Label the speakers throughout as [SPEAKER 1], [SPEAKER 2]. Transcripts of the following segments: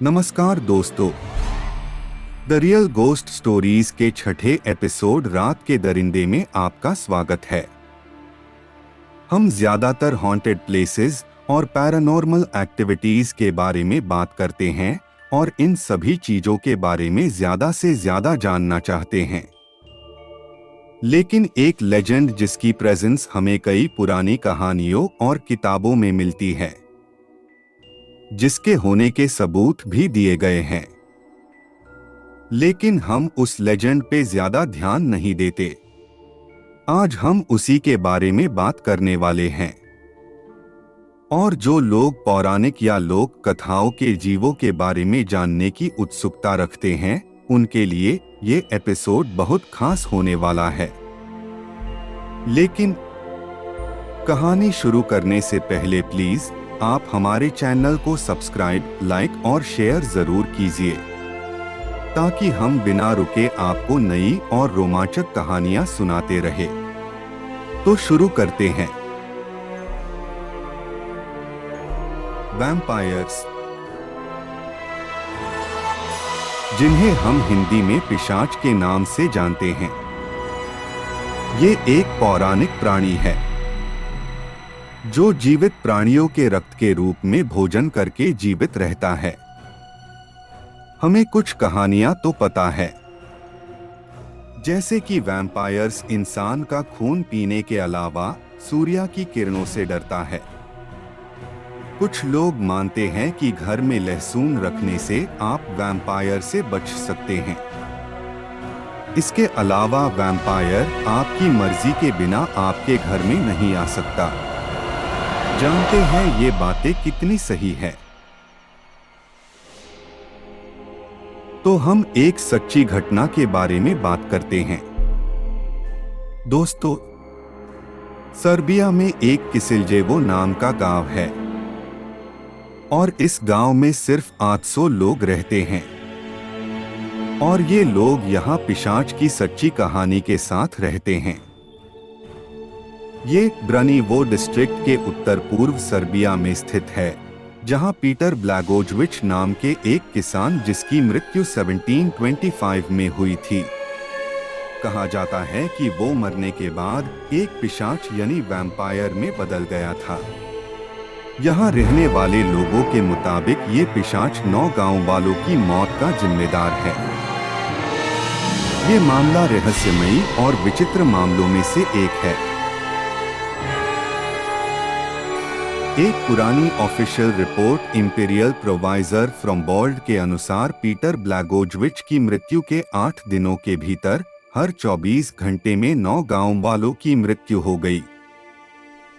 [SPEAKER 1] नमस्कार दोस्तों, the real ghost stories के छठे एपिसोड रात के दरिंदे में आपका स्वागत है। हम ज्यादातर हॉन्टेड प्लेसेस और पैरानॉर्मल एक्टिविटीज के बारे में बात करते हैं और इन सभी चीजों के बारे में ज्यादा से ज्यादा जानना चाहते हैं। लेकिन एक लेजेंड जिसकी प्रेजेंस हमें कई पुरानी कहानियों और किताबों में मिलती है, जिसके होने के सबूत भी दिए गए हैं, लेकिन हम उस लेजेंड पे ज्यादा ध्यान नहीं देते। आज हम उसी के बारे में बात करने वाले हैं। और जो लोग पौराणिक या लोक कथाओं के जीवों के बारे में जानने की उत्सुकता रखते हैं, उनके लिए ये एपिसोड बहुत खास होने वाला है। लेकिन कहानी शुरू करने से पहले प्लीज आप हमारे चैनल को सब्सक्राइब, लाइक और शेयर जरूर कीजिए, ताकि हम बिना रुके आपको नई और रोमांचक कहानियां सुनाते रहे। तो शुरू करते हैं। वैम्पायर्स, जिन्हें हम हिंदी में पिशाच के नाम से जानते हैं, ये एक पौराणिक प्राणी है जो जीवित प्राणियों के रक्त के रूप में भोजन करके जीवित रहता है। हमें कुछ कहानियां तो पता है, जैसे कि वैम्पायर्स इंसान का खून पीने के अलावा सूर्य की किरणों से डरता है। कुछ लोग मानते हैं कि घर में लहसुन रखने से आप वैम्पायर से बच सकते हैं। इसके अलावा वैम्पायर आपकी मर्जी के बिना आपके घर में नहीं आ सकता। जानते हैं ये बातें कितनी सही है? तो हम एक सच्ची घटना के बारे में बात करते हैं। दोस्तों, सर्बिया में एक किसिलजेवो नाम का गांव है और इस गांव में सिर्फ 800 लोग रहते हैं। और ये लोग यहाँ पिशाच की सच्ची कहानी के साथ रहते हैं। ये ब्रानिवो डिस्ट्रिक्ट के उत्तर पूर्व सर्बिया में स्थित है, जहां पीटर ब्लैगोजेविच नाम के एक किसान जिसकी मृत्यु 1725 में हुई थी। कहा जाता है कि वो मरने के बाद एक पिशाच यानी वैम्पायर में बदल गया था। यहाँ रहने वाले लोगों के मुताबिक ये पिशाच 9 गांव वालों की मौत का जिम्मेदार है। ये मामला रहस्यमयी और विचित्र मामलों में से एक है। एक पुरानी ऑफिशियल रिपोर्ट इंपीरियल प्रोवाइजर फ्रॉम बोल्ड के अनुसार पीटर ब्लैगोजेविच की मृत्यु के 8 दिनों के भीतर हर 24 घंटे में 9 गांव वालों की मृत्यु हो गई।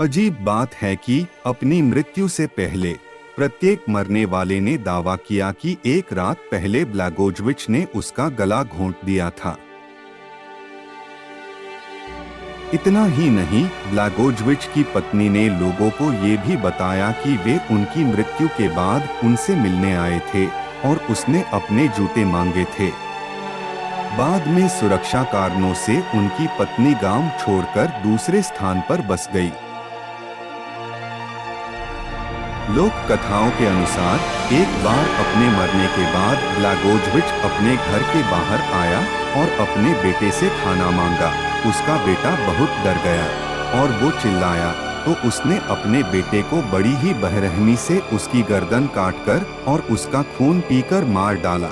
[SPEAKER 1] अजीब बात है कि अपनी मृत्यु से पहले प्रत्येक मरने वाले ने दावा किया कि एक रात पहले ब्लैगोजेविच ने उसका गला घोंट दिया था। इतना ही नहीं, ब्लैगोजेविच की पत्नी ने लोगों को ये भी बताया कि वे उनकी मृत्यु के बाद उनसे मिलने आए थे और उसने अपने जूते मांगे थे। बाद में सुरक्षा कारणों से उनकी पत्नी गांव छोड़कर दूसरे स्थान पर बस गई। लोक कथाओं के अनुसार एक बार अपने मरने के बाद ब्लैगोजेविच अपने घर के बाहर आया और अपने बेटे से खाना मांगा। उसका बेटा बहुत डर गया और वो चिल्लाया, तो उसने अपने बेटे को बड़ी ही बेरहमी से उसकी गर्दन काटकर और उसका खून पीकर मार डाला।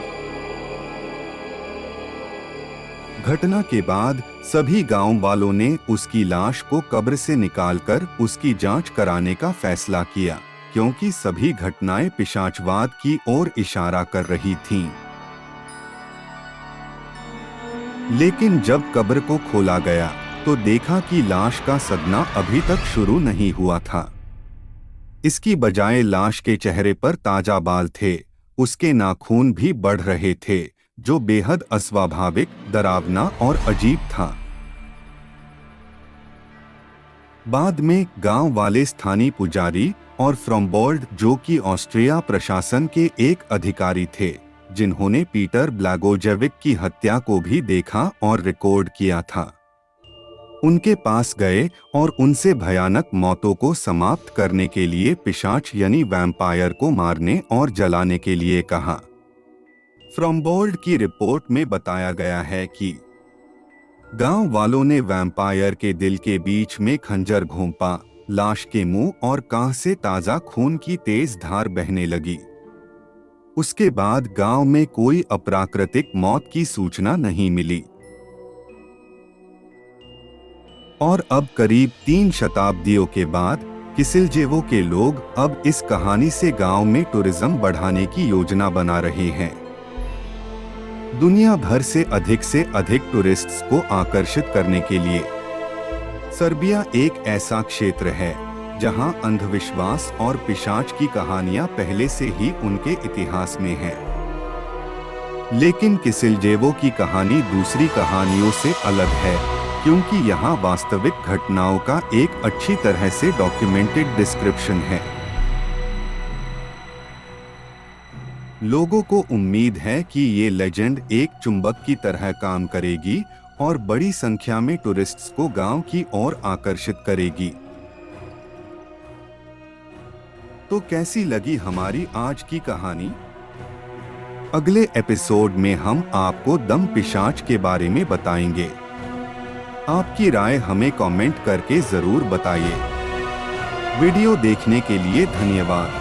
[SPEAKER 1] घटना के बाद सभी गांव वालों ने उसकी लाश को कब्र से निकालकर उसकी जांच कराने का फैसला किया, क्योंकि सभी घटनाएं पिशाचवाद की ओर इशारा कर रही थीं। लेकिन जब कब्र को खोला गया तो देखा कि लाश का सदना अभी तक शुरू नहीं हुआ था। इसकी बजाय लाश के चेहरे पर ताजा बाल थे। उसके नाखून भी बढ़ रहे थे, जो बेहद अस्वाभाविक, डरावना और अजीब था। बाद में गांव वाले स्थानीय पुजारी और फ्रॉम्बोल्ड, जो कि ऑस्ट्रिया प्रशासन के एक अधिकारी थे, जिन्होंने पीटर ब्लैगोजेविच की हत्या को भी देखा और रिकॉर्ड किया था। उनके पास गए और उनसे भयानक मौतों को समाप्त करने के लिए पिशाच यानी वैम्पायर को मारने और जलाने के लिए कहा। फ्रॉम्बोल्ड की रिपोर्ट में बताया गया है कि गांव वालों ने वैम्पायर के दिल के बीच में खंजर घोंपा, लाश के मुंह और कान से ताजा खून की तेज धार बहने लगी। उसके बाद गांव में कोई अप्राकृतिक मौत की सूचना नहीं मिली और अब करीब 3 शताब्दियों के बाद किसिलजेवो के लोग अब इस कहानी से गांव में टूरिज्म बढ़ाने की योजना बना रहे हैं। दुनिया भर से अधिक टूरिस्ट्स को आकर्षित करने के लिए सर्बिया एक ऐसा क्षेत्र है जहां अंधविश्वास और पिशाच की कहानियां पहले से ही उनके इतिहास में हैं। लेकिन किसिलजेवो की कहानी दूसरी कहानियों से अलग है क्योंकि यहाँ वास्तविक घटनाओं का एक अच्छी तरह से डॉक्यूमेंटेड डिस्क्रिप्शन है। लोगों को उम्मीद है कि ये लेजेंड एक चुंबक की तरह काम करेगी और बड़ी संख्या में टूरिस्ट्स को गांव की ओर आकर्षित करेगी। तो कैसी लगी हमारी आज की कहानी? अगले एपिसोड में हम आपको दम पिशाच के बारे में बताएंगे। आपकी राय हमें कमेंट करके जरूर बताइए। वीडियो देखने के लिए धन्यवाद।